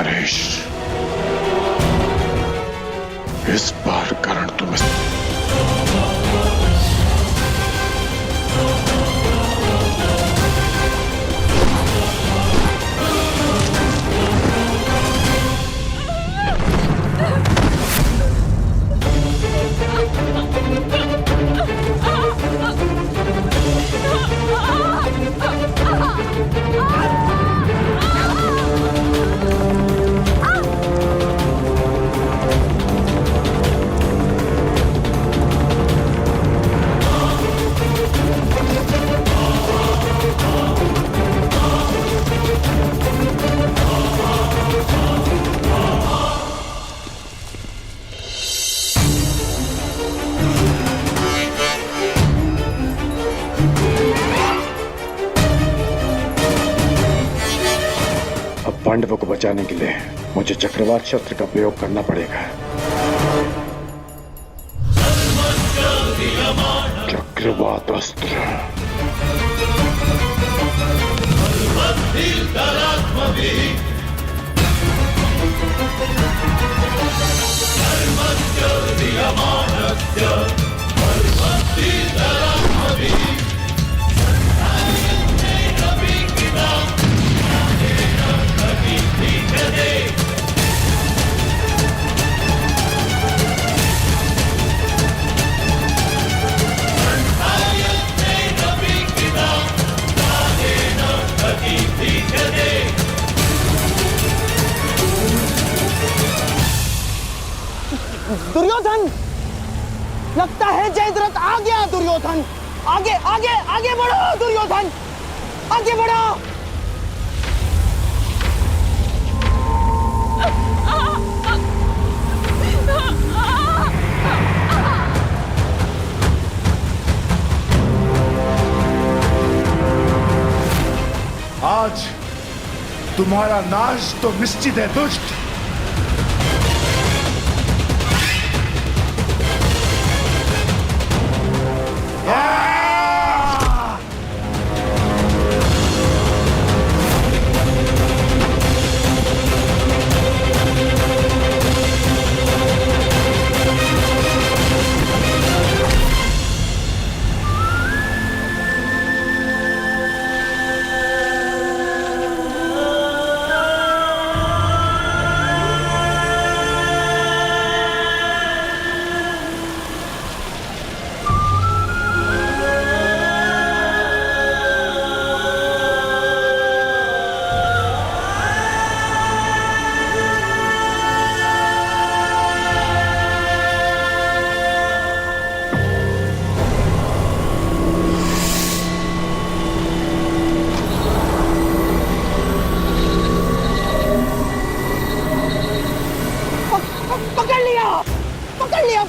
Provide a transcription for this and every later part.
नरेश, इस बार करण तुम्हें पांडवों को बचाने के लिए मुझे चक्रवात शस्त्र का प्रयोग करना पड़ेगा। चक्रवात अस्त्र। दुर्योधन, लगता है जयद्रथ आ गया। दुर्योधन, आगे आगे आगे बढ़ो। दुर्योधन, आगे बढ़ो। आज तुम्हारा नाश तो निश्चित है दुष्ट।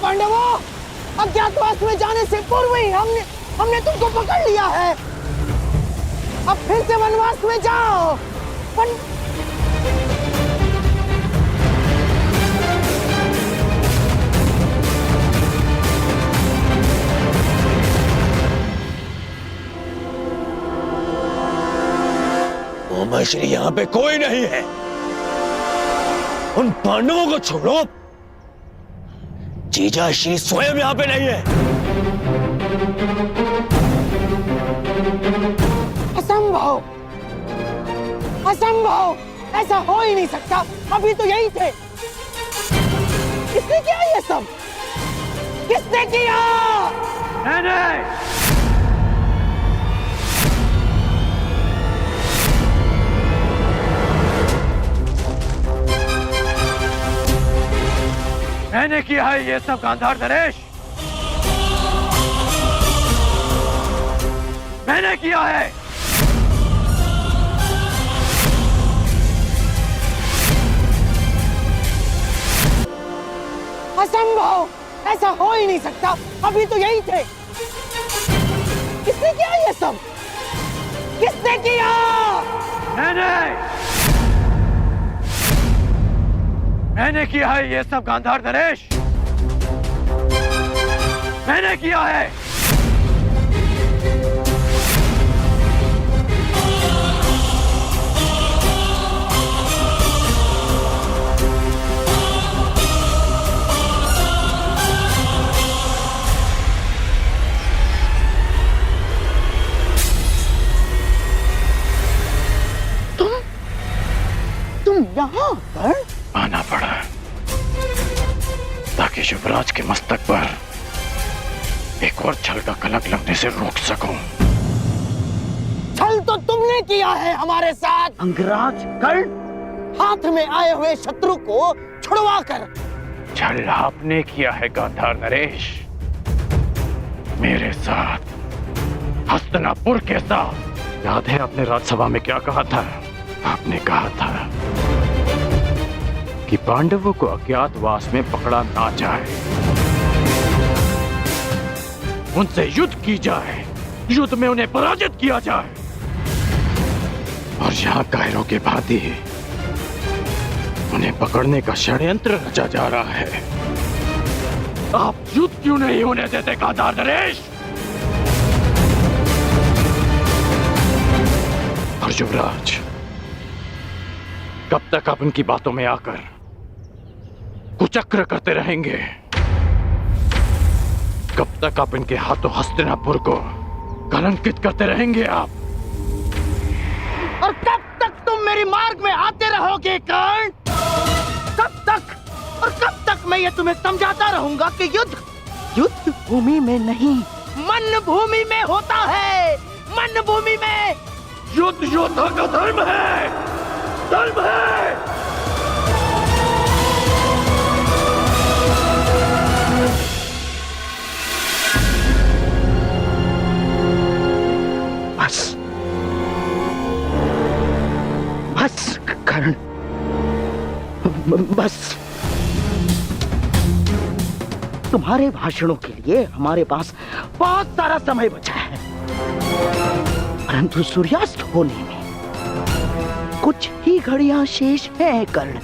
पांडवों, अज्ञातवास में जाने से पूर्व ही हमने तुमको पकड़ लिया है। अब फिर से वनवास में जाओ। श्री यहाँ पे कोई नहीं है। उन पांडवों को छोड़ो, जीजा श्री स्वयं यहाँ पे नहीं है। असंभव, असंभव, ऐसा हो ही नहीं सकता। अभी तो यही थे। किसने किया ये सब? किसने किया? नहीं। मैंने किया है ये सब गांधार नरेश, मैंने किया है। असंभव, ऐसा हो ही नहीं सकता। अभी तो यही थे। किसने किया ये सब? किसने किया? मैंने किया है ये सब गांधार नरेश, मैंने किया है। एक और छल का कलंक लगने से रोक सकूं। छल तो तुमने किया है हमारे साथ अंगराज कर्ण, हाथ में आए हुए शत्रु को छुड़वा कर। छल आपने किया है गांधार नरेश, मेरे साथ, हस्तिनापुर के साथ। याद है आपने राज्यसभा में क्या कहा था? आपने कहा था कि पांडवों को अज्ञातवास में पकड़ा ना जाए, उनसे युद्ध की जाए, युद्ध में उन्हें पराजित किया जाए। और यहाँ कायरों के भांति उन्हें पकड़ने का षड्यंत्र रचा जा रहा है। आप युद्ध क्यों नहीं होने देते गांधार नरेश? और युवराज, कब तक आप उनकी बातों में आकर कुचक्र करते रहेंगे? कब तक आप इनके हाथों हस्तिनापुर को कलंकित करते रहेंगे आप? और कब तक तुम मेरे मार्ग में आते रहोगे कर्ण? कब तक? और कब तक मैं ये तुम्हें समझाता रहूंगा कि युद्ध भूमि में नहीं, मन भूमि में होता है। मन भूमि में युद्ध योद्धा का धर्म है, धर्म है। बस बस कर्ण, बस। तुम्हारे भाषणों के लिए हमारे पास बहुत सारा समय बचा है, परंतु सूर्यास्त होने में कुछ ही घड़ियां शेष हैं कर्ण।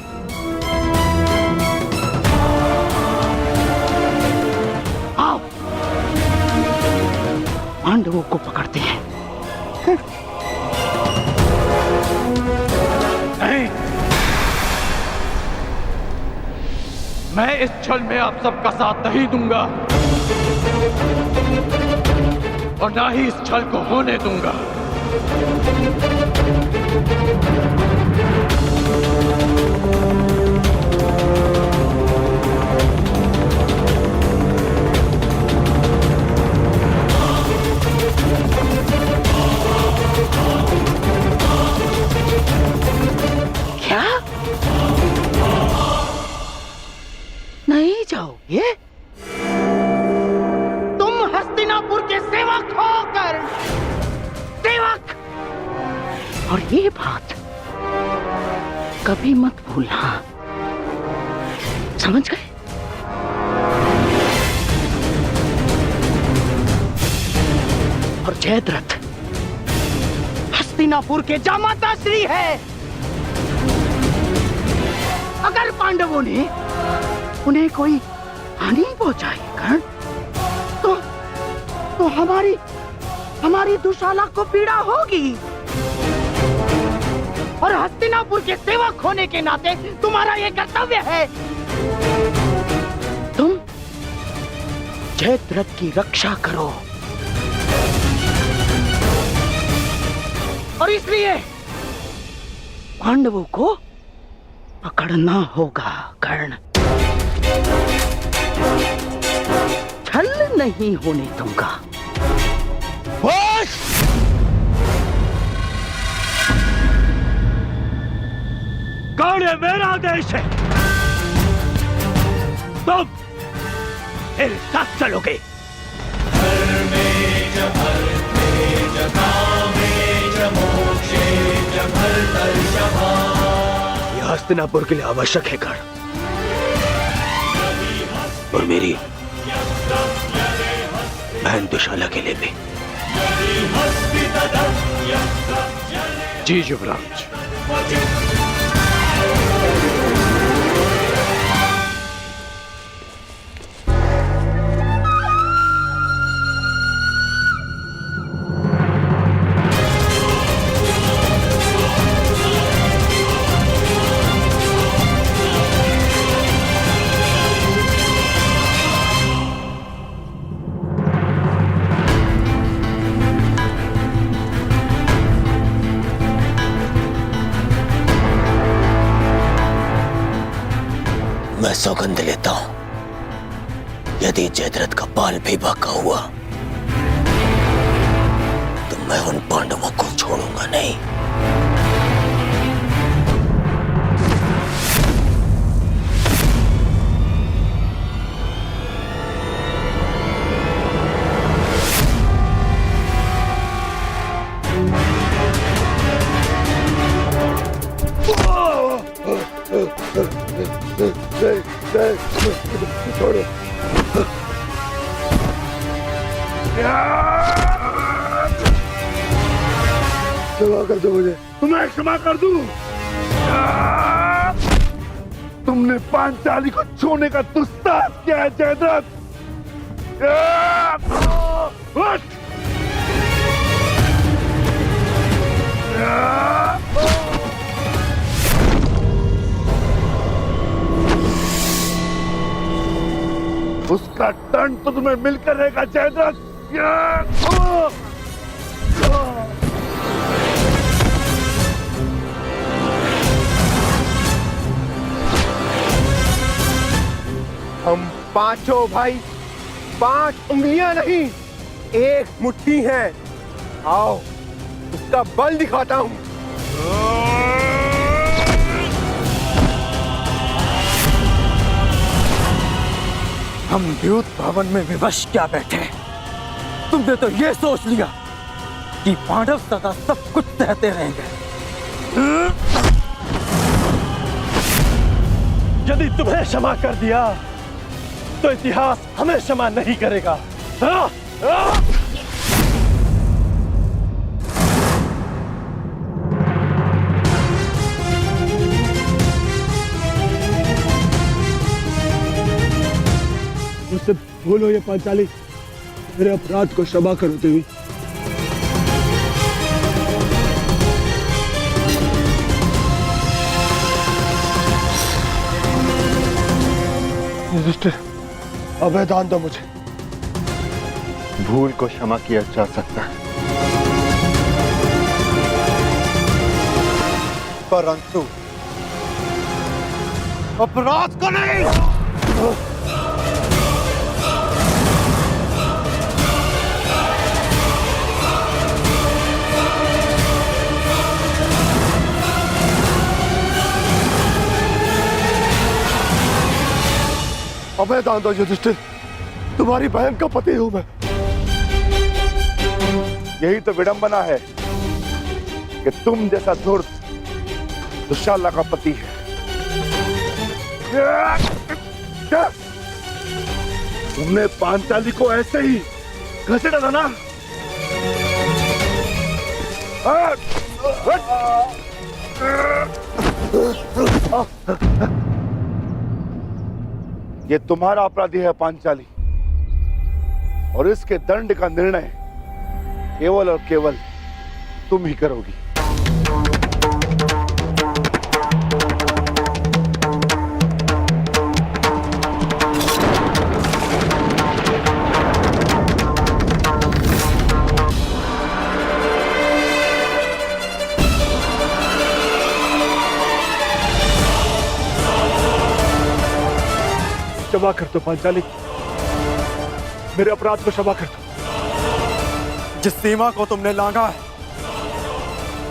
आओ पांडवों को पकड़ते हैं। नहीं, मैं इस छल में आप सबका साथ नहीं दूंगा और ना ही इस छल को होने दूंगा। क्या? नहीं जाओगे? तुम हस्तिनापुर के सेवक हो कर्ण, सेवक। और ये बात कभी मत भूलना, समझ गए? और जयद्रथ हस्तिनापुर के जामाता श्री है। अगर पांडवों ने उन्हें कोई हानि पहुंचाई कर्ण, तो हमारी दुशाला को पीड़ा होगी। और हस्तिनापुर के सेवक होने के नाते तुम्हारा ये कर्तव्य है। तुम जयद्रथ की रक्षा करो, और इसलिए पांडवों को पकड़ना होगा कर्ण। छल नहीं होने दूंगा। बस! कर्ण मेरा देश है, तुम मेरे साथ चलोगे। यह हस्तिनापुर के लिए आवश्यक है कर्ण, और मेरी बहन दुशाला के लिए भी। जी युवराज। मैं सौगंध लेता हूं यदि जयद्रथ का बाल भी बाका हुआ तो मैं उन पांडवों को छोड़ूंगा नहीं। छोड़ो। क्षमा कर दो मुझे, तुम्हें क्षमा कर दूं। तुमने पांचाली को छूने का दुस्साहस किया है जयद्रथ। उसका दंड तो तुम्हें मिलकर रहेगा जयद्रथ। हम पांचों भाई 5 उंगलियां नहीं, एक मुट्ठी हैं। आओ उसका बल दिखाता हूं। हम द्यूत भवन में विवश क्या बैठे, तुमने तो ये सोच लिया कि पांडव सदा सब कुछ सहते रहेंगे। यदि तुम्हें क्षमा कर दिया तो इतिहास हमें क्षमा नहीं करेगा। मुझसे भूल हो ये पांचाली, मेरे अपराध को क्षमा करो देवी। युधिष्ठिर, अभय दान दो मुझे। भूल को क्षमा किया जा सकता है, परंतु अपराध को नहीं। अभय दान दो युधिष्ठिर, तुम्हारी बहन का पति हूं मैं। यही तो विडंबना है कि तुम जैसा धूर्त दुशाला का पति है। क्या तुमने पांचाली को ऐसे ही घसीटा था ना? ये तुम्हारा अपराधी है पांचाली, और इसके दंड का निर्णय केवल और केवल तुम ही करोगी। क्षमा कर दो पांचाली, मेरे अपराध को क्षमा कर दो। जिस सीमा को तुमने लांघा है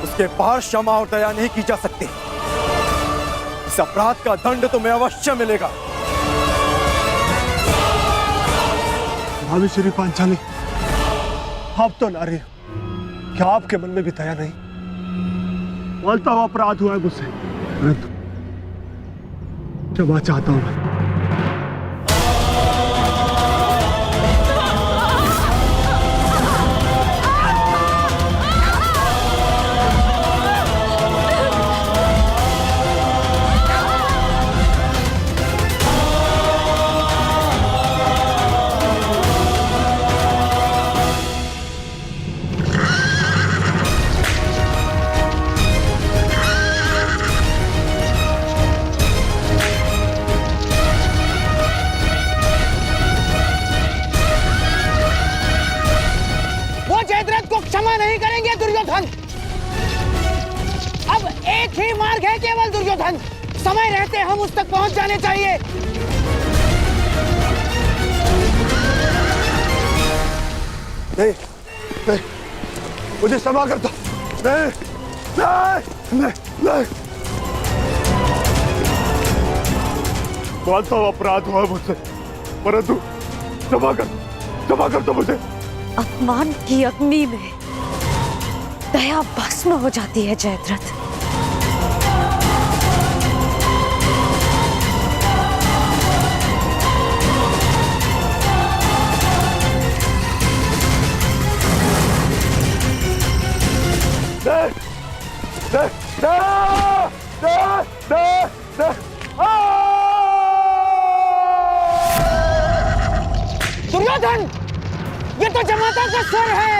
उसके पार क्षमा और दया नहीं की जा सकती। इस अपराध का दंड तुम्हें अवश्य मिलेगा। भाभी श्री पांचाली, आप तो नारी हो, क्या आपके मन में भी दया नहीं? बोलता हुआ अपराध हुआ है मुझसे, परंतु क्षमा चाहता हूं मैं। क्षमा नहीं करेंगे दुर्योधन। अब एक ही मार्ग है केवल दुर्योधन, समय रहते हम उस तक पहुंच जाने चाहिए। नहीं नहीं, मुझे क्षमा कर दो। नहीं नहीं नहीं नहीं, मानता हूँ अपराध हुआ मुझसे, परंतु क्षमा कर दो मुझे। अपमान की अग्नि में दया भस्म हो जाती है जयद्रथ। दुर्योधन, ये तो जमाता का स्वर है।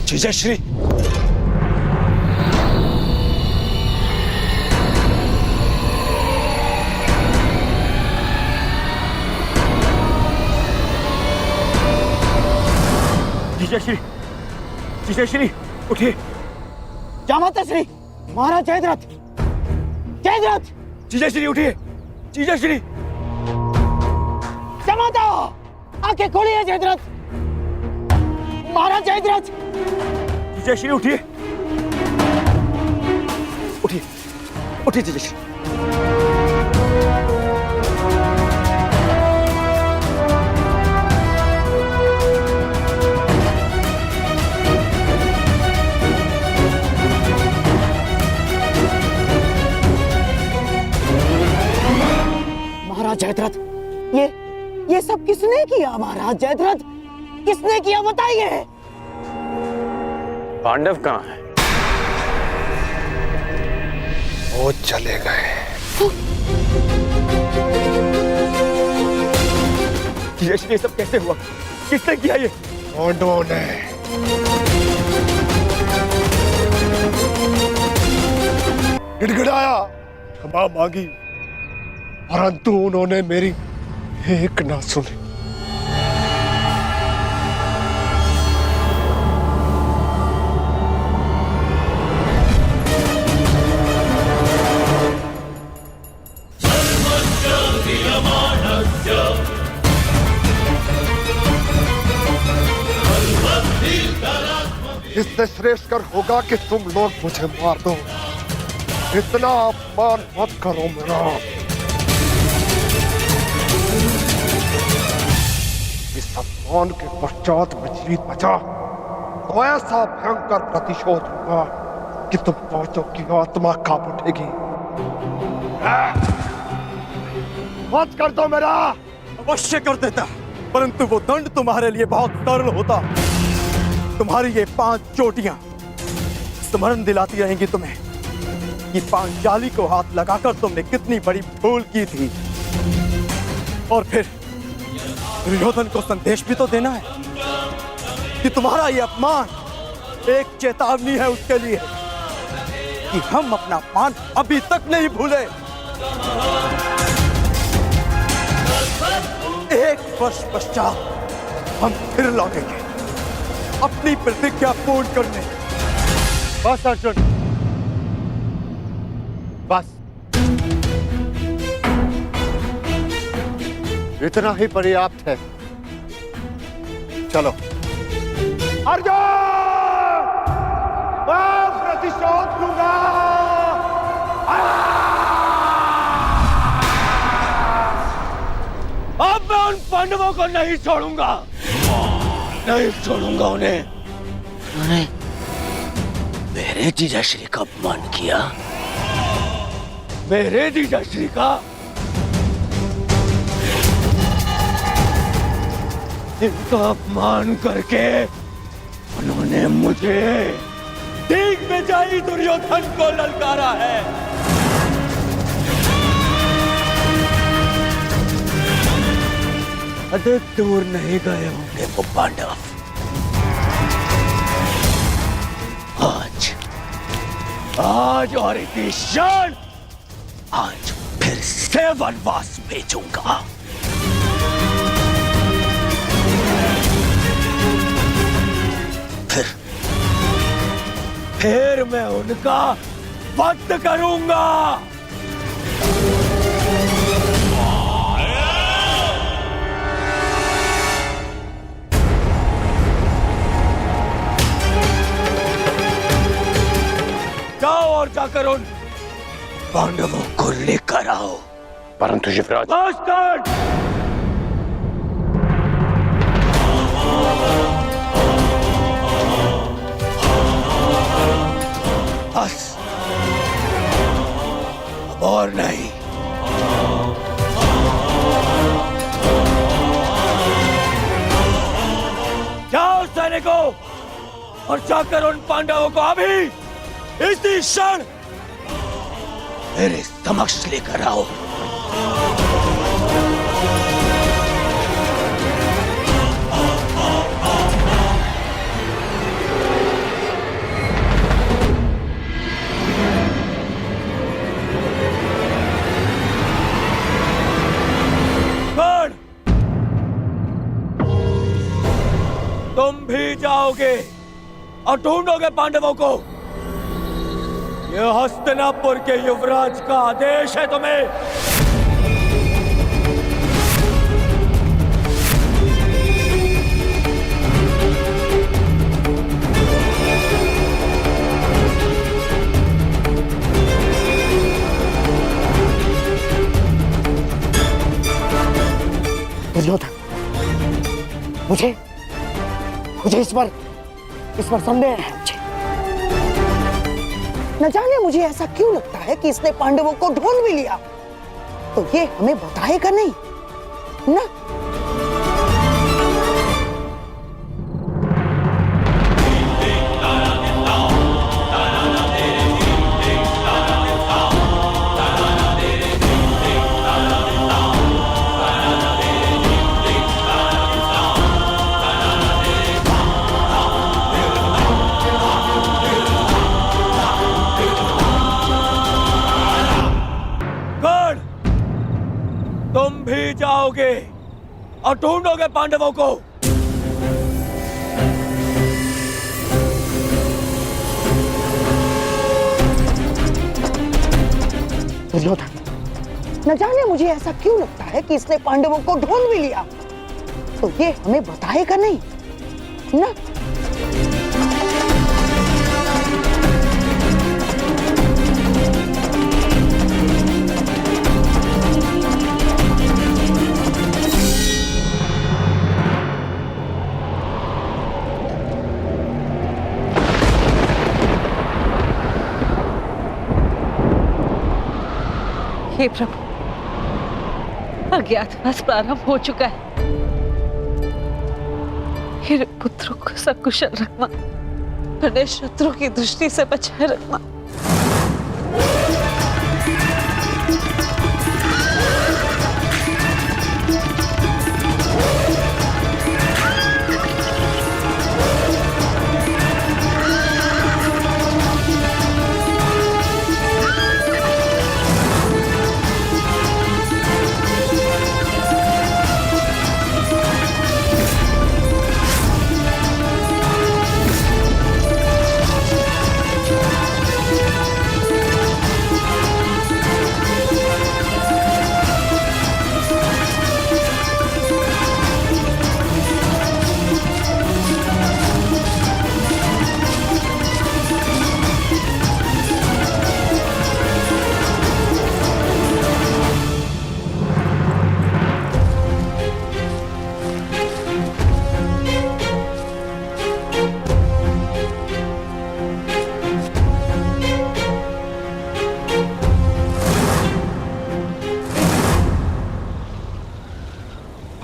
जीजाश्री, जीजाश्री, जीजाश्री उठिए। जामाता श्री, महाराज जयद्रथ, जयद्रथ, जीजाश्री उठिए। जीजाश्री, जामाता, आंखें खोलिए जयद्रथ, महाराज जयद्रथ। जीजाश्री उठिए, उठिए उठिए जीजाश्री। महाराज जयद्रथ, ये सब किसने किया? महाराज जयद्रथ, किसने किया बताइए। पांडव कहाँ है? वो चले गए। जीजाश्री, ये सब कैसे हुआ? किसने किया ये? पांडवों ने। गिड़गिड़ाया, क्षमा मांगी, परंतु उन्होंने मेरी एक ना सुनी। इससे श्रेष्ठकर होगा कि तुम लोग मुझे मार दो। इतना अपमान मत करो मेरा। इस अपमान के पश्चात मैं जीत बचा तो ऐसा भयंकर प्रतिशोध होगा कि तुम पांचों की आत्मा कांप उठेगी। मत कर दो मेरा। अवश्य कर देता, परंतु वो दंड तुम्हारे लिए बहुत सरल होता। तुम्हारी ये 5 चोटियां स्मरण दिलाती रहेंगी तुम्हें कि पांचाली को हाथ लगाकर तुमने कितनी बड़ी भूल की थी। और फिर दुर्योधन को संदेश भी तो देना है कि तुम्हारा ये अपमान एक चेतावनी है उसके लिए कि हम अपना अपमान अभी तक नहीं भूले। 1 वर्ष पश्चात हम फिर लौटेंगे अपनी प्रतिज्ञा पूर्ण करने। बस अर्जुन, बस इतना ही पर्याप्त है। चलो। अर्जुन, मैं प्रतिशोध लूंगा। अब मैं उन पांडवों को नहीं छोड़ूंगा, नहीं छोड़ूंगा उन्हें। उन्होंने मेरे जीजाश्री का अपमान किया। मेरे जीजाश्री का? इनका अपमान करके उन्होंने मुझे ठीक में जाई दुर्योधन को ललकारा है। अधिक दूर नहीं गए होंगे वो पांडव। आज आज और इसी क्षण आज फिर से वनवास भेजूंगा। फिर मैं उनका वध करूंगा। जाओ और जाकर उन पांडवों को लेकर आओ। परंतु युवराज, मास्टर! बस अब और नहीं। जाओ सैनिकों और जाकर उन पांडवों को अभी इसी क्षण मेरे समक्ष लेकर आओ। तुम भी जाओगे और ढूंढोगे पांडवों को। यह हस्तिनापुर के युवराज का आदेश है तुम्हें। दुर्योधन, मुझे इस पर संदेह है। मुझे न जाने मुझे ऐसा क्यों लगता है कि इसने पांडवों को ढूंढ भी लिया तो ये हमें बताएगा नहीं ना। तुम भी जाओगे और ढूंढोगे पांडवों को। दुर्योधन, न जाने मुझे ऐसा क्यों लगता है कि इसने पांडवों को ढूंढ भी लिया तो ये हमें बताएगा नहीं ना। हे प्रभु, अज्ञातवास प्रारंभ हो चुका है। मेरे पुत्रों को सकुशल रखना, अपने शत्रु की दृष्टि से बचाए रखना।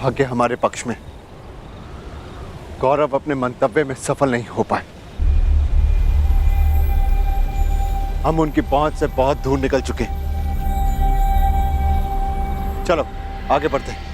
भाग्य हमारे पक्ष में। गौरव अपने मंतव्य में सफल नहीं हो पाए। हम उनकी पहुंच से बहुत दूर निकल चुके। चलो आगे बढ़ते हैं।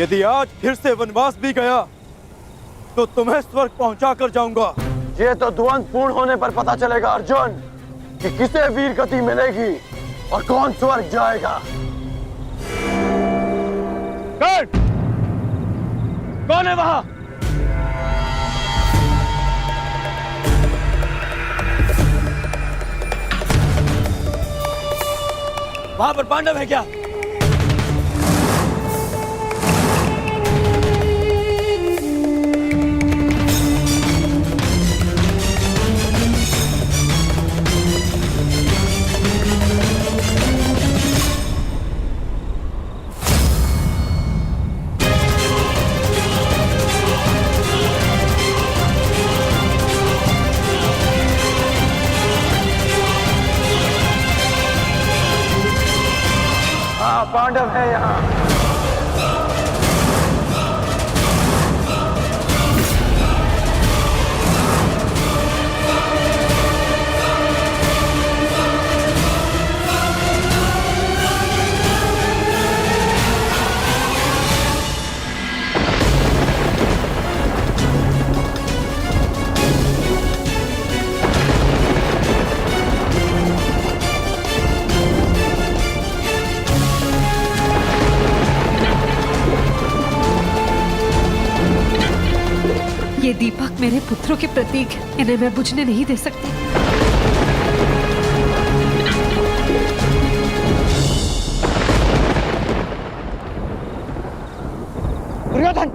यदि आज फिर से वनवास भी गया तो तुम्हें स्वर्ग पहुंचा कर जाऊंगा। ये तो द्वंद पूर्ण होने पर पता चलेगा अर्जुन कि किसे वीर गति मिलेगी और कौन स्वर्ग जाएगा। कौन है वहां? वहां पर पांडव है क्या? पांडव है यहाँ। ये दीपक मेरे पुत्रों के प्रतीक हैं, इन्हें मैं बुझने नहीं दे सकती। दुर्योधन,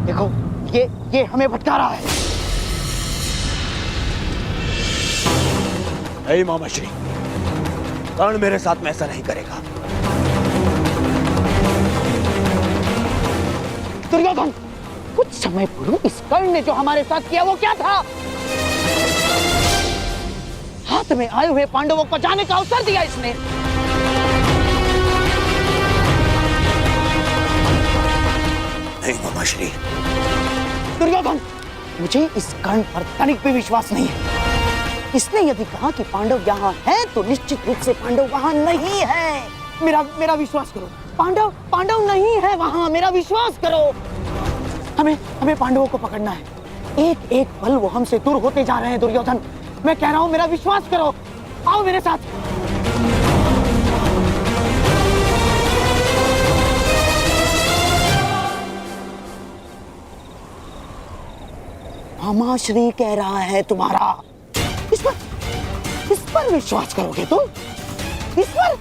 देखो ये हमें भटका रहा है। नहीं मामाश्री, कर्ण मेरे साथ में ऐसा नहीं करेगा। दुर्योधन, कुछ समय पूर्व इस कर्ण ने जो हमारे साथ किया वो क्या था? हाथ में आए हुए पांडवों को जाने का अवसर दिया इसने। नहीं मामाश्री। दुर्योधन, मुझे इस कर्ण पर तनिक भी विश्वास नहीं है। इसने यदि कहा कि पांडव यहाँ हैं, तो निश्चित रूप से पांडव वहाँ नहीं है। मेरा विश्वास करो, पांडव नहीं है वहाँ, मेरा विश्वास करो। हमें पांडवों को पकड़ना है। एक एक पल वो हमसे दूर होते जा रहे हैं। दुर्योधन, मैं कह रहा हूं, मेरा विश्वास करो, आओ मेरे साथ। मामाश्री कह रहा है तुम्हारा, इस पर विश्वास करोगे तुम? इस पर?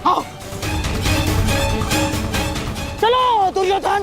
आओ चलो दुर्योधन।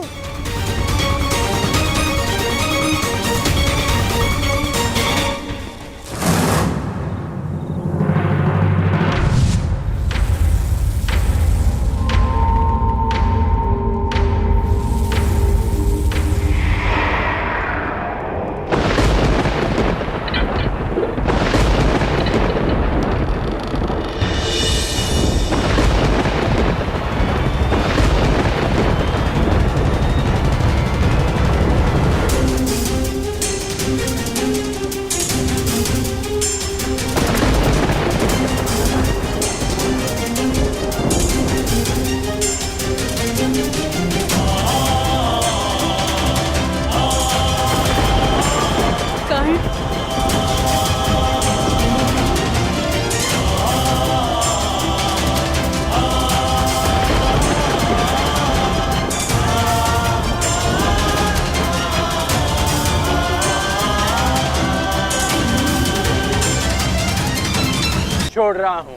छोड़ रहा हूं,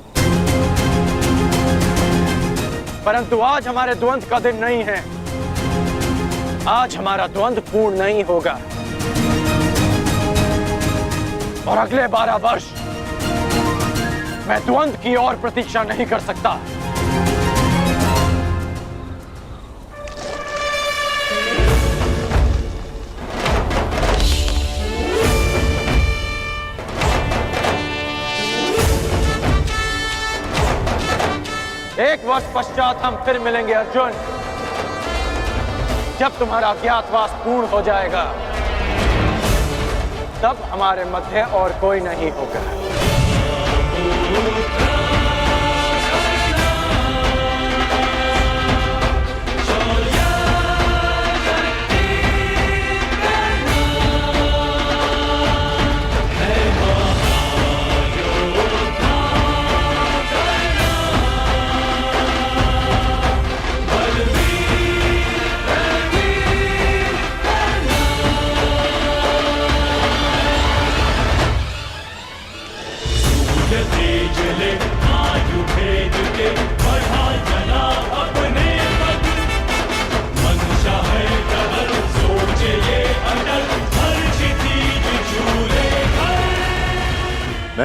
परंतु आज हमारे द्वंद का दिन नहीं है। आज हमारा द्वंद पूर्ण नहीं होगा और अगले 12 वर्ष मैं द्वंद की और प्रतीक्षा नहीं कर सकता। एक वर्ष पश्चात हम फिर मिलेंगे अर्जुन, जब तुम्हारा अज्ञातवास पूर्ण हो जाएगा, तब हमारे मध्य और कोई नहीं होगा।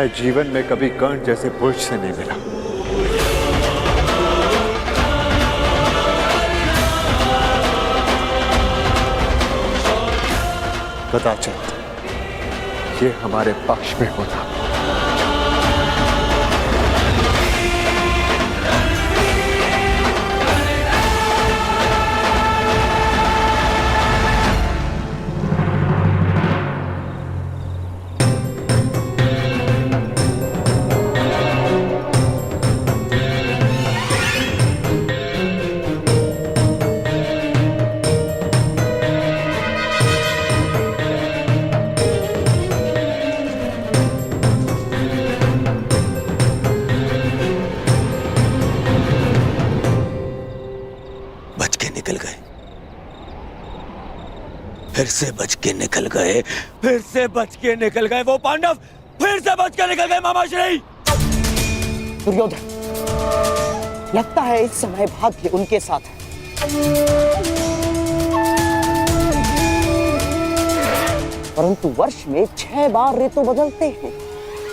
मैं जीवन में कभी कर्ण जैसे पुरुष से नहीं मिला। कदाचित ये हमारे पक्ष में होता। फिर से बच के निकल गए, फिर से बच के निकल गए वो पांडव, फिर से बच के निकल गए मामाश्री। दुर्योधन, लगता है इस समय भाग्य उनके साथ है। परंतु वर्ष में 6 बार ऋतु बदलते हैं,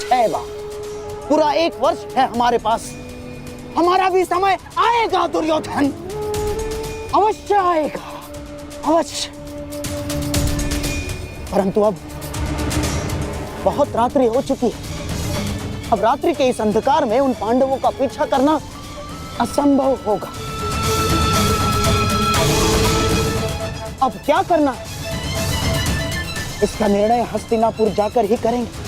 6 बार। पूरा 1 वर्ष है हमारे पास। हमारा भी समय आएगा दुर्योधन, अवश्य आएगा, अवश्य। परंतु अब बहुत रात्रि हो चुकी है। अब रात्रि के इस अंधकार में उन पांडवों का पीछा करना असंभव होगा। अब क्या करना है, इसका निर्णय हस्तिनापुर जाकर ही करेंगे।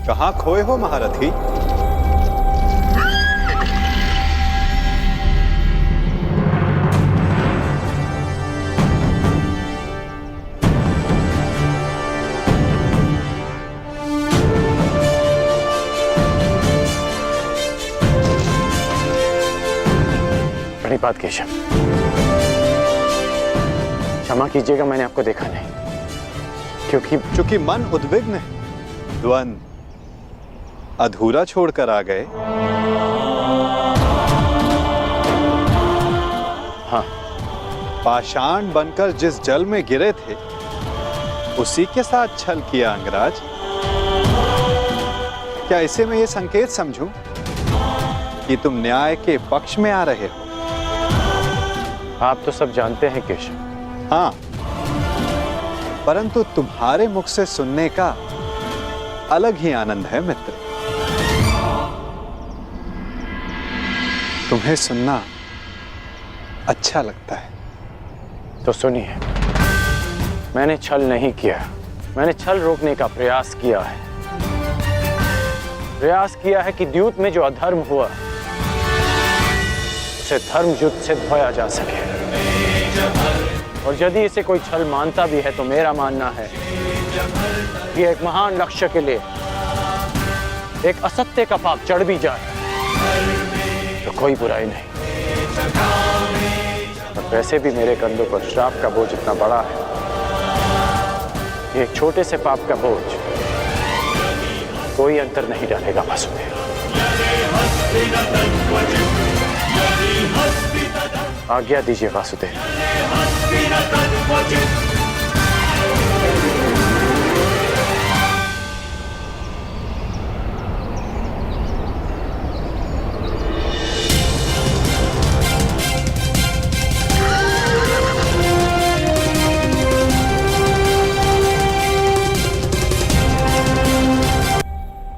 कहां खोए हो महारथी? बड़ी बात केशव, क्षमा कीजिएगा, मैंने आपको देखा नहीं। क्योंकि मन उद्विग्न है, द्वंद अधूरा छोड़कर आ गए। हाँ, पाषाण बनकर जिस जल में गिरे थे उसी के साथ छल किया अंगराज। क्या इसे मैं ये संकेत समझूं कि तुम न्याय के पक्ष में आ रहे हो? आप तो सब जानते हैं केशव। हाँ, परंतु तुम्हारे मुख से सुनने का अलग ही आनंद है मित्र। तुम्हें सुनना अच्छा लगता है तो सुनिए, मैंने छल नहीं किया, मैंने छल रोकने का प्रयास किया है। प्रयास किया है कि द्यूत में जो अधर्म हुआ उसे धर्म युद्ध सिद्ध होया जा सके। और यदि इसे कोई छल मानता भी है तो मेरा मानना है कि एक महान लक्ष्य के लिए एक असत्य का पाप चढ़ भी जाए तो कोई बुराई नहीं। और वैसे भी मेरे कंधों पर श्राप का बोझ इतना बड़ा है कि एक छोटे से पाप का बोझ कोई अंतर नहीं डालेगा वासुदेव। आज्ञा दीजिए वासुदेव।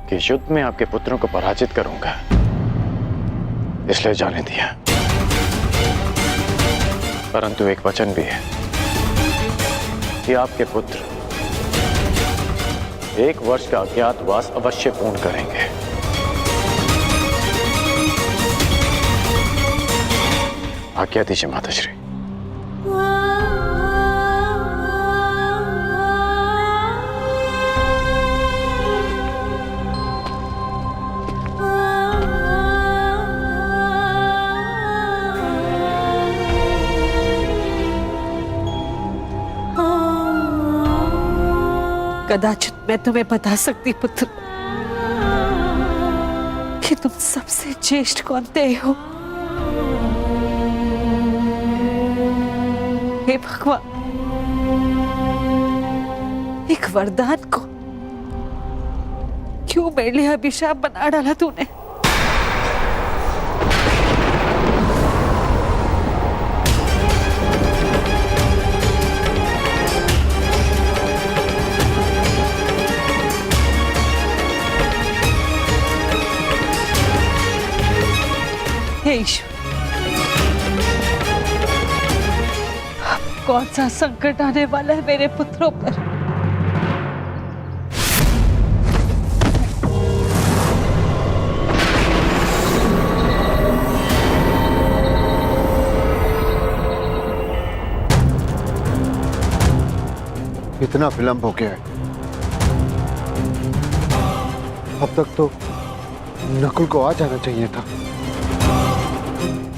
कि युद्ध में आपके पुत्रों को पराजित करूंगा, इसलिए जाने दिया। परंतु एक वचन भी है कि आपके पुत्र 1 वर्ष का अज्ञातवास अवश्य पूर्ण करेंगे। आज्ञा दीजिए माताश्री। कदाचित मैं तुम्हें बता सकती पुत्र कि तुम सबसे ज्येष्ठ कौन थे हो। हे भगवान, एक वरदान को क्यों मेरे लिए अभिशाप बना डाला तूने? हे ईश्वर, कौन सा संकट आने वाला है मेरे पुत्रों पर? इतना विलंब हो गया है। अब तक तो नकुल को आ जाना चाहिए था।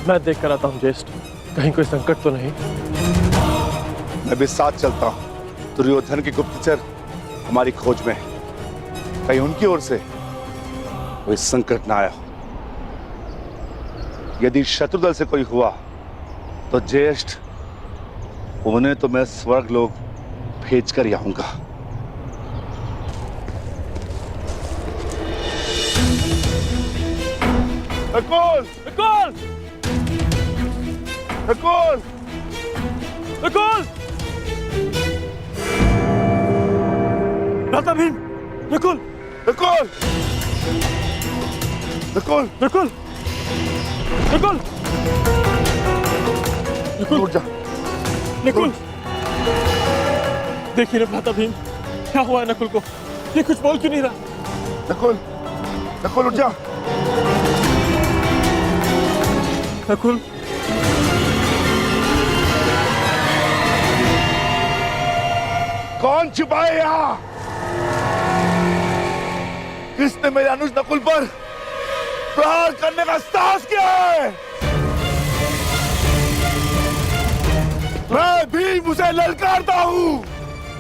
मैं देख कर आता हूँ ज्येष्ठ, कहीं कोई संकट तो नहीं। मैं भी साथ चलता हूँ। दुर्योधन के गुप्तचर हमारी खोज में है, कहीं उनकी ओर से कोई संकट ना आया हो। यदि शत्रुदल से कोई हुआ तो ज्येष्ठ उन्हें तो मैं स्वर्ग लोक भेज कर ही आऊंगा। नकुल! नकुल! नकुल! नकुल! भ्राता भीम! नकुल! नकुल! नकुल! नकुल! नकुल! नकुल! उठ जा। नकुल! देखिए ना भ्राता भीम, क्या हुआ है नकुल को? ये कुछ बोल क्यों नहीं रहा? नकुल! नकुल उठ जा। नकुल! कौन छिपाए यहाँ? किसने मेरे अनुज नकुल पर प्रहार करने का साहस किया है? मैं भीम उसे ललकारता हूँ।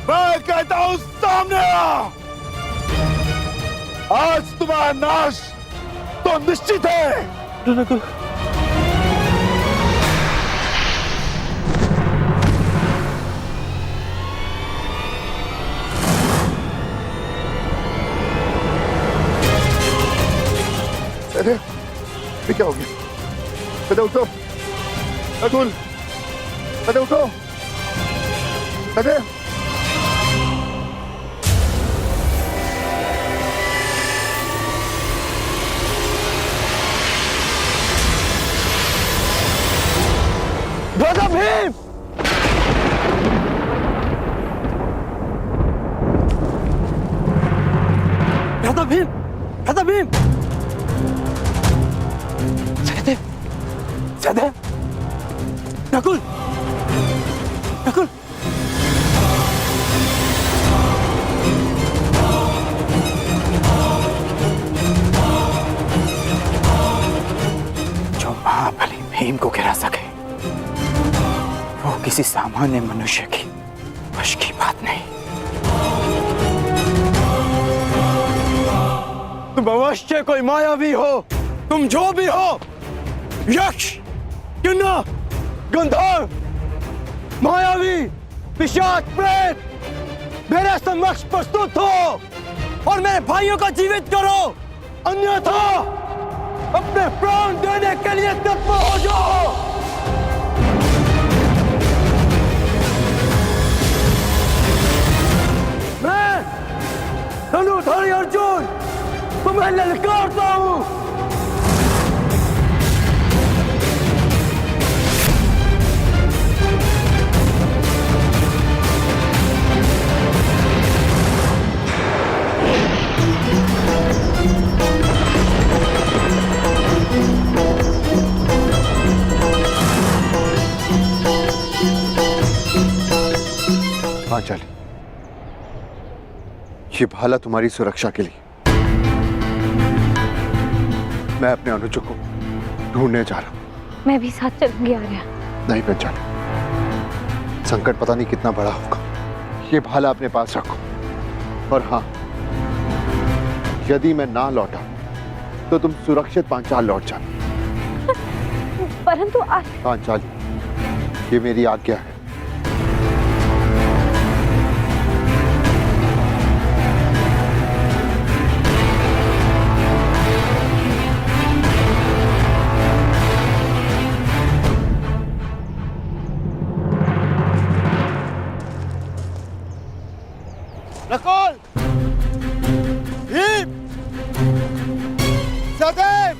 मैं कहता हूँ सामने आ। आज तुम्हारा नाश तो निश्चित है। नकुल! अरे ये क्या हो गया? कदे उठो। नकुल! कदे उठो। कदे। भ्राता भीम! भ्राता भीम! भ्राता भीम! सहदेव! सहदेव! नकुल! नकुल! जो महाबली भीम को गिरा सके वो किसी सामान्य मनुष्य की वश की बात नहीं। तुम अवश्य कोई मायावी हो। तुम जो भी हो, यक्ष, किन्नर, गंधर्व, मायावी, पिशाच, प्रेत, मेरे समक्ष प्रस्तुत हो और मेरे भाइयों को जीवित करो, अन्यथा अपने प्राण देने के लिए तत्पर हो जाओ। मैं धनुधारी अर्जुन तुम्हें ललकारता हूं। पांचाली, ये भाला तुम्हारी सुरक्षा के लिए। मैं अपने अनुज को ढूंढने जा रहा हूं। मैं भी साथ चलूंगी आर्या। नहीं पांचाली, संकट पता नहीं कितना बड़ा होगा। ये भाला अपने पास रखो और हाँ, यदि मैं ना लौटा तो तुम सुरक्षित पांचाल लौट जाना। परंतु पांचाली, ये मेरी आज्ञा है। नकुल, भीम, सहदेव,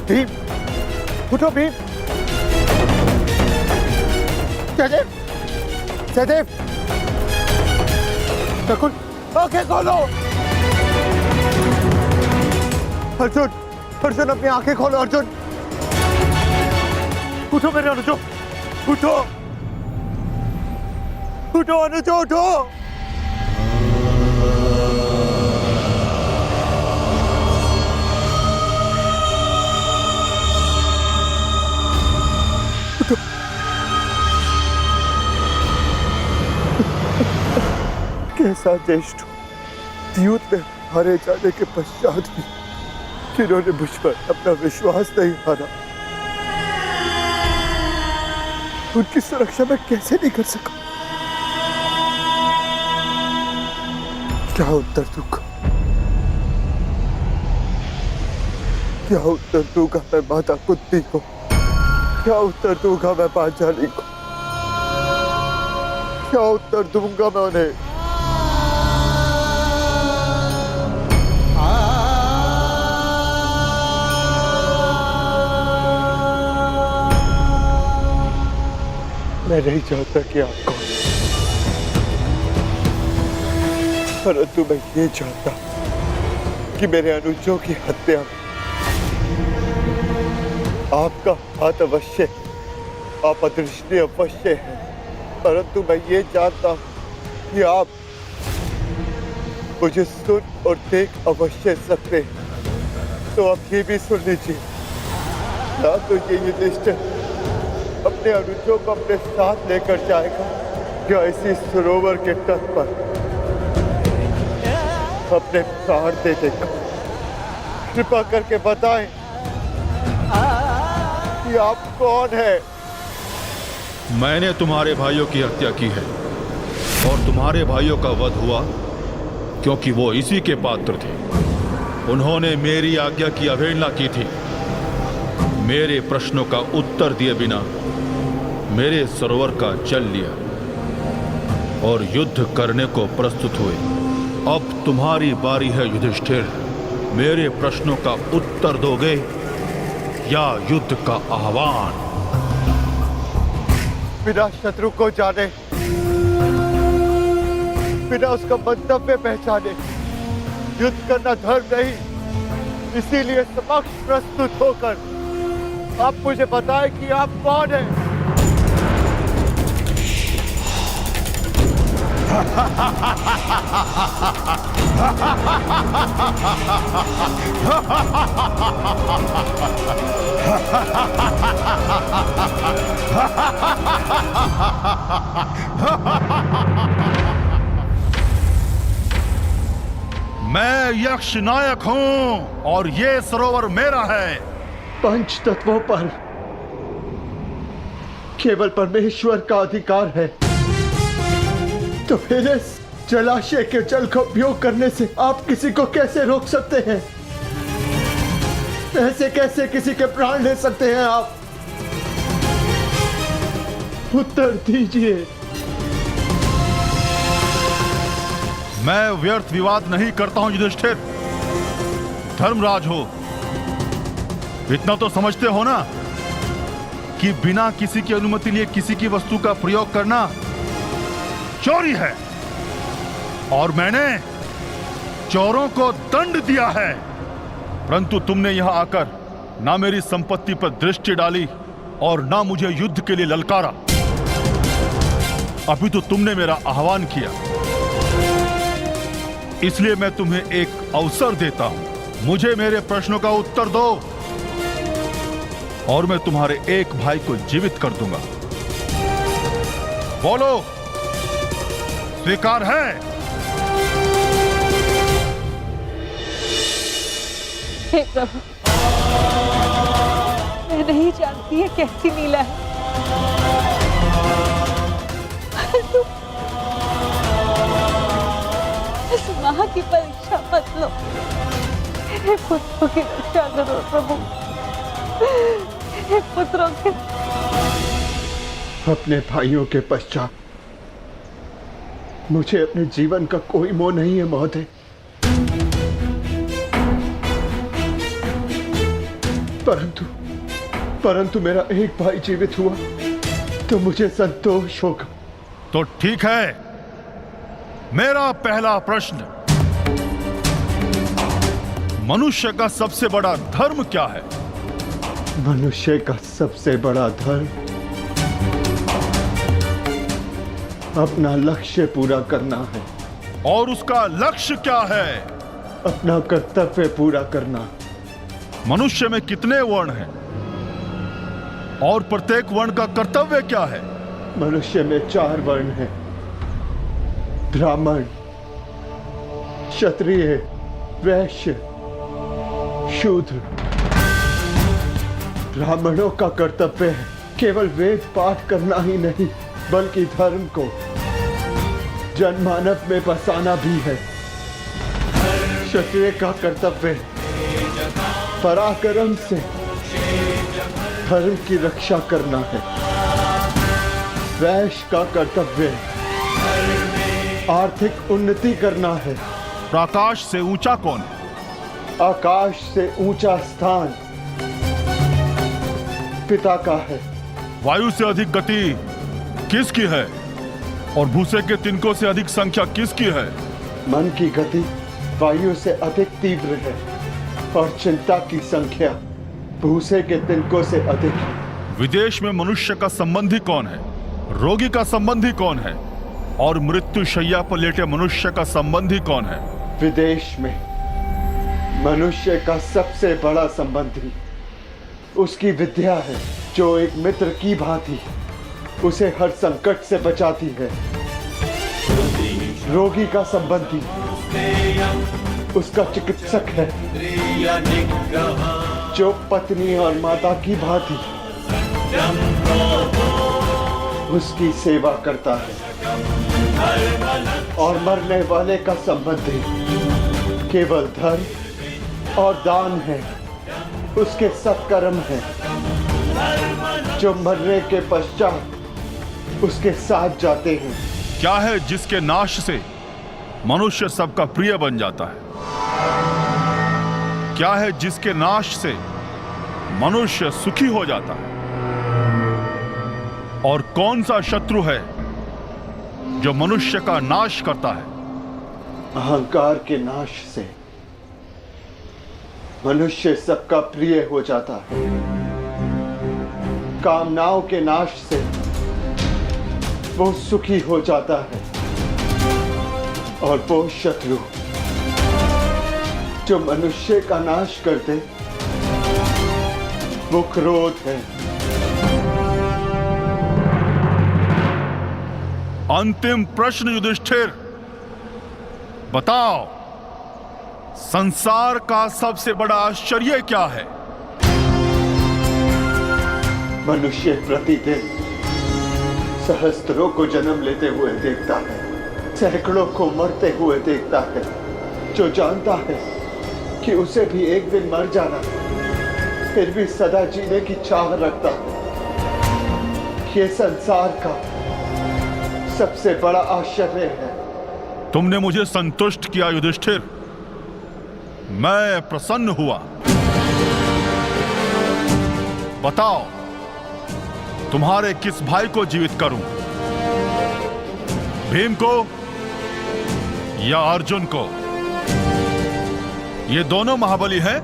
भीम, उठो भीम। सहदेव, सहदेव, नकुल, आंखें खोलो। अर्जुन, अर्जुन अपनी आंखें खोलो। अर्जुन, उठो मेरे अनुजो, उठो, उठो अनुजो, उठो। कैसा ज्येष्ठ द्यूत में हारे जाने के पश्चात भी जिन्होंने मुझ पर अपना विश्वास नहीं हारा, उनकी सुरक्षा मैं कैसे नहीं कर सका? क्या उत्तर दूंगा, क्या उत्तर दूंगा मैं माता कुंती को? क्या उत्तर दूंगा मैं पांचाली को? क्या उत्तर दूंगा मैं उन्हें? मैं नहीं चाहता कि आप कौन, परंतु मैं ये चाहता कि मेरे अनुजों की हत्या में आपका हाथ अवश्य, आप अदृष्टि अवश्य है, परंतु मैं ये जानता हूं कि आप मुझे सुन और देख अवश्य सकते हैं। तो आप ये भी सुन लीजिए, या तो ये युधिष्ठिर अपने अनुजों को अपने साथ लेकर जाएगा या इसी सरोवर के तट पर अपने प्राण दे देगा। कृपा करके बताएं कि आप कौन है? मैंने तुम्हारे भाइयों की हत्या की है और तुम्हारे भाइयों का वध हुआ क्योंकि वो इसी के पात्र थे। उन्होंने मेरी आज्ञा की अवहेलना की थी। मेरे प्रश्नों का उत्तर दिए बिना मेरे सरोवर का जल लिया और युद्ध करने को प्रस्तुत हुए। अब तुम्हारी बारी है युधिष्ठिर। मेरे प्रश्नों का उत्तर दोगे या युद्ध का आह्वान? बिना शत्रु को जाने, बिना उसका मंतव्य पहचाने युद्ध करना धर्म नहीं। इसीलिए समक्ष प्रस्तुत होकर आप मुझे बताएं कि आप कौन हैं? मैं यक्ष नायक हूं और ये सरोवर मेरा है। पंच तत्वों पर केवल परमेश्वर का अधिकार है, तो फिर इस जलाशय के जल का उपयोग करने से आप किसी को कैसे रोक सकते हैं? ऐसे कैसे किसी के प्राण ले सकते हैं आप? उत्तर दीजिए। मैं व्यर्थ विवाद नहीं करता हूं युधिष्ठिर। धर्मराज हो, इतना तो समझते हो ना कि बिना किसी की अनुमति लिए किसी की वस्तु का प्रयोग करना चोरी है और मैंने चोरों को दंड दिया है। परंतु तुमने यहां आकर ना मेरी संपत्ति पर दृष्टि डाली और ना मुझे युद्ध के लिए ललकारा। अभी तो तुमने मेरा आह्वान किया, इसलिए मैं तुम्हें एक अवसर देता हूं। मुझे मेरे प्रश्नों का उत्तर दो और मैं तुम्हारे एक भाई को जीवित कर दूंगा। बोलो, स्वीकार है? हे प्रभु, मैं नहीं जानती है कैसी लीला है, परंतु इस माँ की परीक्षा मत लो। मेरे पुत्रों की रक्षा करो प्रभु, मेरे पुत्रों के। अपने भाइयों के पश्चात मुझे अपने जीवन का कोई मोह नहीं है महोदय। परंतु मेरा एक भाई जीवित हुआ तो मुझे संतोष होगा। तो ठीक है, मेरा पहला प्रश्न, मनुष्य का सबसे बड़ा धर्म क्या है? मनुष्य का सबसे बड़ा धर्म अपना लक्ष्य पूरा करना है। और उसका लक्ष्य क्या है? अपना कर्तव्य पूरा करना। मनुष्य में कितने वर्ण हैं और प्रत्येक वर्ण का कर्तव्य क्या है? मनुष्य में 4 वर्ण हैं, ब्राह्मण, क्षत्रिय, वैश्य, शूद्र। ब्राह्मणों का कर्तव्य है केवल वेद पाठ करना ही नहीं, बल्कि धर्म को जनमानव में बसाना भी है। क्षत्रिय का कर्तव्य पराक्रम से धर्म की रक्षा करना है। वैश्य का कर्तव्य आर्थिक उन्नति करना है। आकाश से ऊंचा कौन है? आकाश से ऊंचा स्थान पिता का है। वायु से अधिक गति किसकी है और भूसे के तिनकों से अधिक संख्या किसकी है? मन की गति वायु से अधिक तीव्र है और चिंता की संख्या भूसे के तिनकों से अधिक है। विदेश में मनुष्य का संबंधी कौन है? रोगी का संबंधी कौन है? और मृत्यु शैया पर लेटे मनुष्य का संबंधी कौन है? विदेश में मनुष्य का सबसे बड़ा संबंधी उसकी विद्या है, जो एक मित्र की भांति उसे हर संकट से बचाती है। रोगी का संबंधी उसका चिकित्सक है, जो पत्नी और माता की भांति उसकी सेवा करता है। और मरने वाले का संबंधी केवल धर्म और दान है, उसके सत्कर्म है, जो मरने के पश्चात उसके साथ जाते हैं। क्या है जिसके नाश से मनुष्य सबका प्रिय बन जाता है? क्या है जिसके नाश से मनुष्य सुखी हो जाता है? और कौन सा शत्रु है जो मनुष्य का नाश करता है? अहंकार के नाश से मनुष्य सबका प्रिय हो जाता है। कामनाओं के नाश से वो सुखी हो जाता है। और वो शत्रु जो मनुष्य का नाश करते वो क्रोध है। अंतिम प्रश्न युधिष्ठिर, बताओ, संसार का सबसे बड़ा आश्चर्य क्या है? मनुष्य प्रतिदिन सहस्त्रों को जन्म लेते हुए देखता है, सैकड़ों को मरते हुए देखता है, जो जानता है कि उसे भी एक दिन मर जाना, फिर भी सदा जीने की चाह रखता है। ये संसार का सबसे बड़ा आश्चर्य है। तुमने मुझे संतुष्ट किया युधिष्ठिर, मैं प्रसन्न हुआ। बताओ, तुम्हारे किस भाई को जीवित करूं? भीम को या अर्जुन को? ये दोनों महाबली हैं,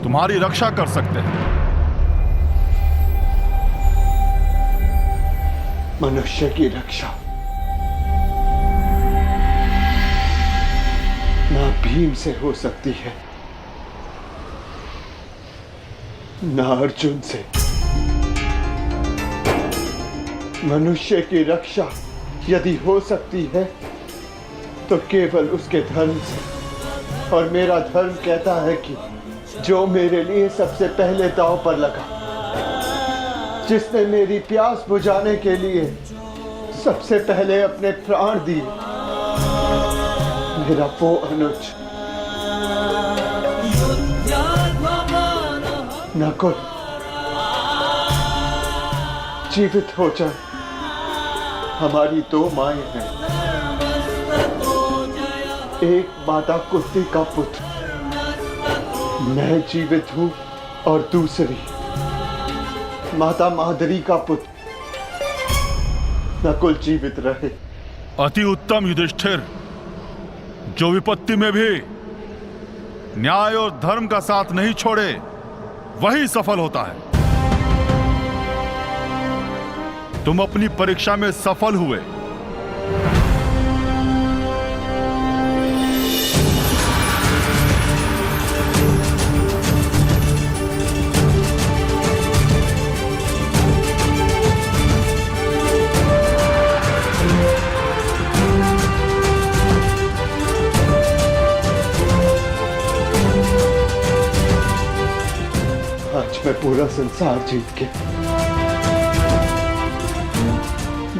तुम्हारी रक्षा कर सकते हैं। मनुष्य की रक्षा ना भीम से हो सकती है, ना अर्जुन से। मनुष्य की रक्षा यदि हो सकती है तो केवल उसके धर्म से, और मेरा धर्म कहता है कि जो मेरे लिए सबसे पहले दांव पर लगा, जिसने मेरी प्यास बुझाने के लिए सबसे पहले अपने प्राण दिए, मेरा वो अनुज नकुल जीवित हो जाए। हमारी दो माएं हैं, एक माता कुंती का पुत्र, मैं जीवित हूं, और दूसरी माता मादरी का पुत्र नकुल जीवित रहे। अति उत्तम युधिष्ठिर, जो विपत्ति में भी न्याय और धर्म का साथ नहीं छोड़े वही सफल होता है। तुम अपनी परीक्षा में सफल हुए। आज मैं पूरा संसार जीत के,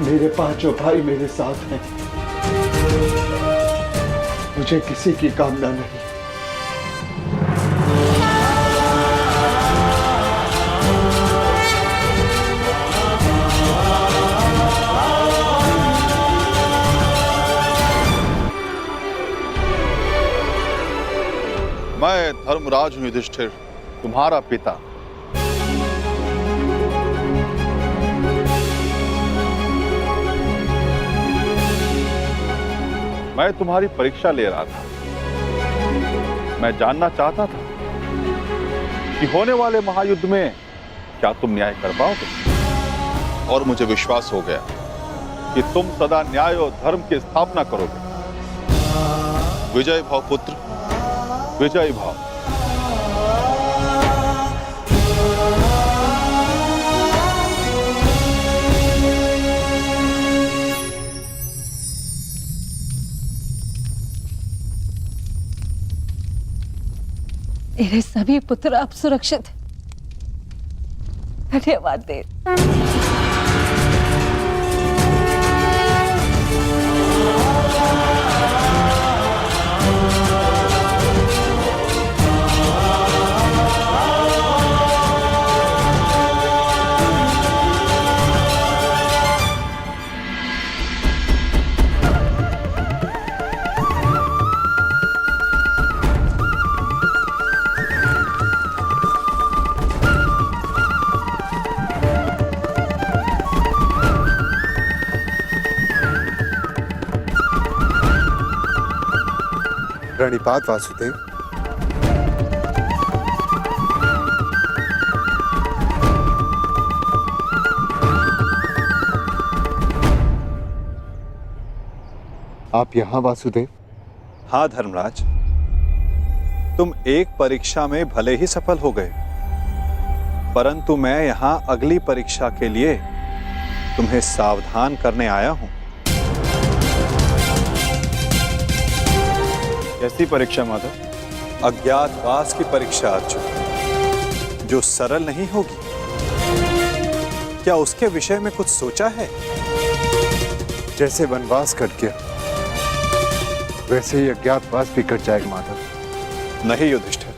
मेरे पांचों भाई मेरे साथ हैं, मुझे किसी की कामना नहीं। मैं धर्मराज हूं युधिष्ठिर, तुम्हारा पिता। मैं तुम्हारी परीक्षा ले रहा था। मैं जानना चाहता था कि होने वाले महायुद्ध में क्या तुम न्याय कर पाओगे, और मुझे विश्वास हो गया कि तुम सदा न्याय और धर्म की स्थापना करोगे। विजय भाव पुत्र, विजय भाव। मेरे सभी पुत्र अब सुरक्षित हैं। धन्यवाद देव। प्रणिपात वासुदेव। आप यहां वासुदेव? हाँ धर्मराज, तुम एक परीक्षा में भले ही सफल हो गए, परंतु मैं यहां अगली परीक्षा के लिए तुम्हें सावधान करने आया हूं। कैसी परीक्षा माधव? अज्ञातवास की परीक्षा अर्जुन, जो सरल नहीं होगी। क्या उसके विषय में कुछ सोचा है? जैसे वनवास कट गया वैसे ही अज्ञातवास भी कट जाएगा माधव। नहीं युधिष्ठिर,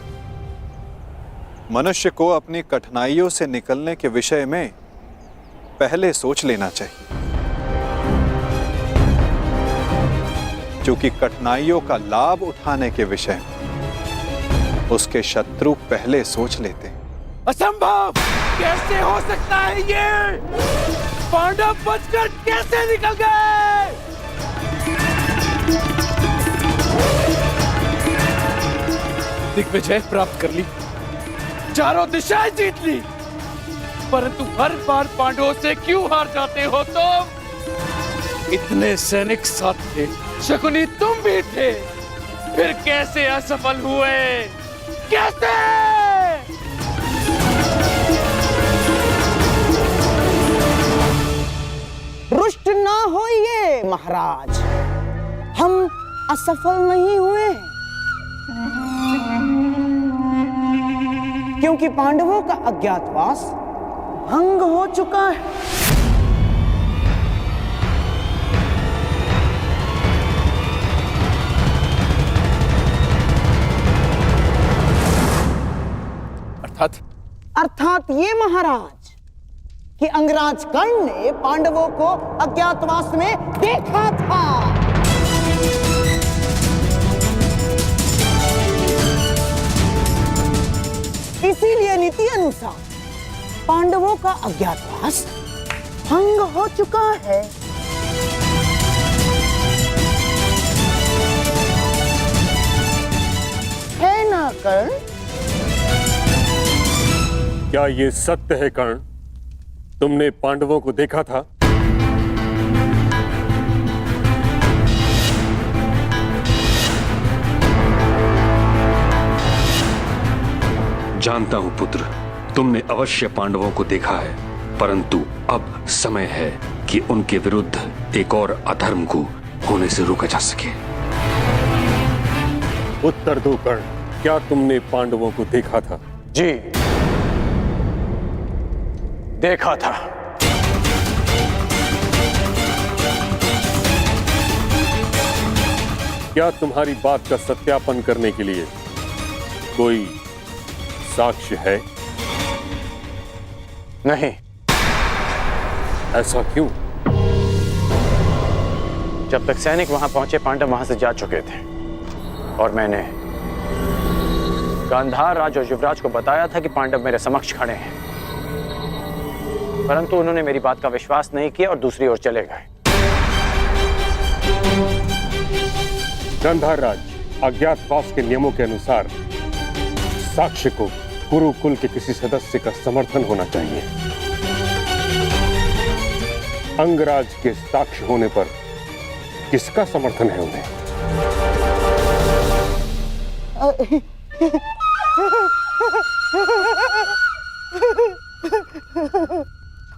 मनुष्य को अपनी कठिनाइयों से निकलने के विषय में पहले सोच लेना चाहिए, क्योंकि कठिनाइयों का लाभ उठाने के विषय में उसके शत्रु पहले सोच लेते हैं। असंभव! कैसे हो सकता है ये? पांडव बचकर कैसे निकल गए? दिग्विजय प्राप्त कर ली, चारों दिशाएं जीत ली, परंतु हर बार पांडवों से क्यों हार जाते हो तुम? इतने सैनिक साथ थे, शकुनी तुम भी थे, फिर कैसे असफल हुए? कैसे? रुष्ट ना होइए महाराज, हम असफल नहीं हुए, क्योंकि पांडवों का अज्ञातवास भंग हो चुका है। अर्थात ये महाराज कि अंगराज कर्ण ने पांडवों को अज्ञातवास में देखा था। इसीलिए नीति अनुसार पांडवों का अज्ञातवास भंग हो चुका है। है ना कर्ण? क्या ये सत्य है कर्ण? तुमने पांडवों को देखा था? जानता हूं पुत्र, तुमने अवश्य पांडवों को देखा है, परंतु अब समय है कि उनके विरुद्ध एक और अधर्म को होने से रोका जा सके। उत्तर दो कर्ण, क्या तुमने पांडवों को देखा था? जी, देखा था। क्या तुम्हारी बात का सत्यापन करने के लिए कोई साक्ष्य है? नहीं। ऐसा क्यों? जब तक सैनिक वहां पहुंचे, पांडव वहां से जा चुके थे और मैंने गांधार राज और युवराज को बताया था कि पांडव मेरे समक्ष खड़े हैं, परंतु उन्होंने मेरी बात का विश्वास नहीं किया और दूसरी ओर चले गए। गांधार राज, अज्ञातवास के नियमों के अनुसार साक्ष्य को कुरुकुल के किसी सदस्य का समर्थन होना चाहिए। अंगराज के साक्ष्य होने पर किसका समर्थन है उन्हें?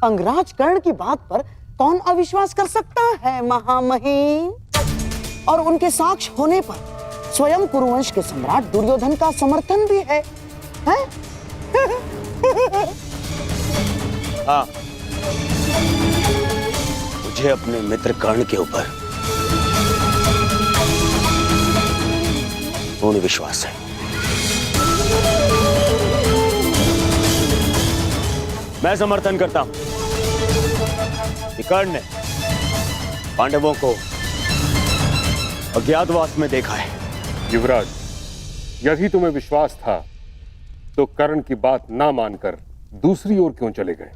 अंगराज कर्ण की बात पर कौन अविश्वास कर सकता है महामहिम? और उनके साक्ष्य होने पर स्वयं कुरुवंश के सम्राट दुर्योधन का समर्थन भी है, हैं? हाँ, मुझे अपने मित्र कर्ण के ऊपर पूर्ण विश्वास है। मैं समर्थन करता हूं कि कर्ण ने पांडवों को अज्ञातवास में देखा है। युवराज, यदि तुम्हें विश्वास था तो कर्ण की बात ना मानकर दूसरी ओर क्यों चले गए?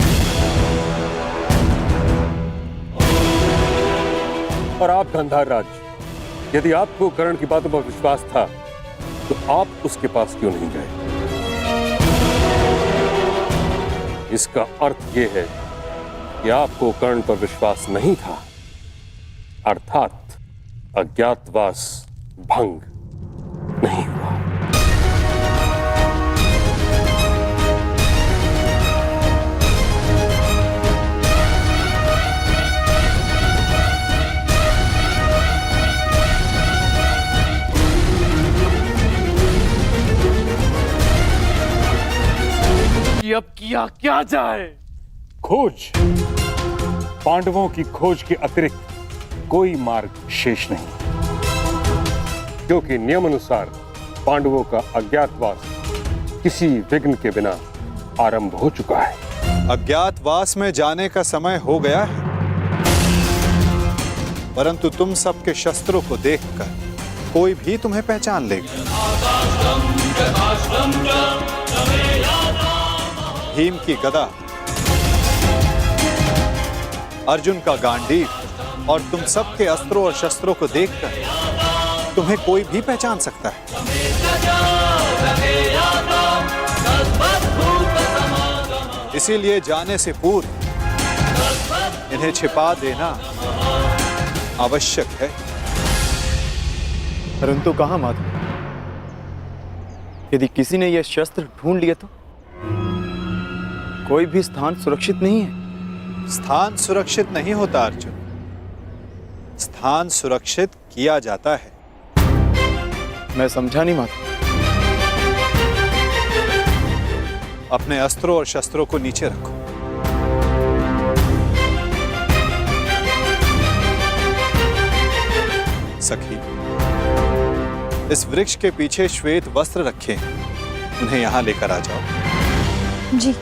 और आप गांधार राज, यदि आपको कर्ण की बातों पर विश्वास था तो आप उसके पास क्यों नहीं गए? इसका अर्थ यह है कि आपको कर्ण पर विश्वास नहीं था, अर्थात अज्ञातवास भंग नहीं हुआ। अब किया क्या जाए? खोज। पांडवों की खोज के अतिरिक्त कोई मार्ग शेष नहीं, क्योंकि नियमानुसार पांडवों का अज्ञातवास किसी विघ्न के बिना आरंभ हो चुका है। अज्ञातवास में जाने का समय हो गया है, परंतु तुम सबके शस्त्रों को देखकर कोई भी तुम्हें पहचान लेगा। भीम की गदा, अर्जुन का गांडीव और तुम सबके अस्त्रों और शस्त्रों को देखकर तुम्हें कोई भी पहचान सकता है। इसीलिए जाने से पूर्व इन्हें छिपा देना आवश्यक है। परंतु कहाँ माधव? यदि किसी ने यह शस्त्र ढूंढ लिया तो कोई भी स्थान सुरक्षित नहीं है। स्थान सुरक्षित नहीं होता अर्जुन, स्थान सुरक्षित किया जाता है। मैं समझा नहीं माधव। अपने अस्त्रों और शस्त्रों को नीचे रखो। सखी, इस वृक्ष के पीछे श्वेत वस्त्र रखे हैं, उन्हें यहां लेकर आ जाओ। जी।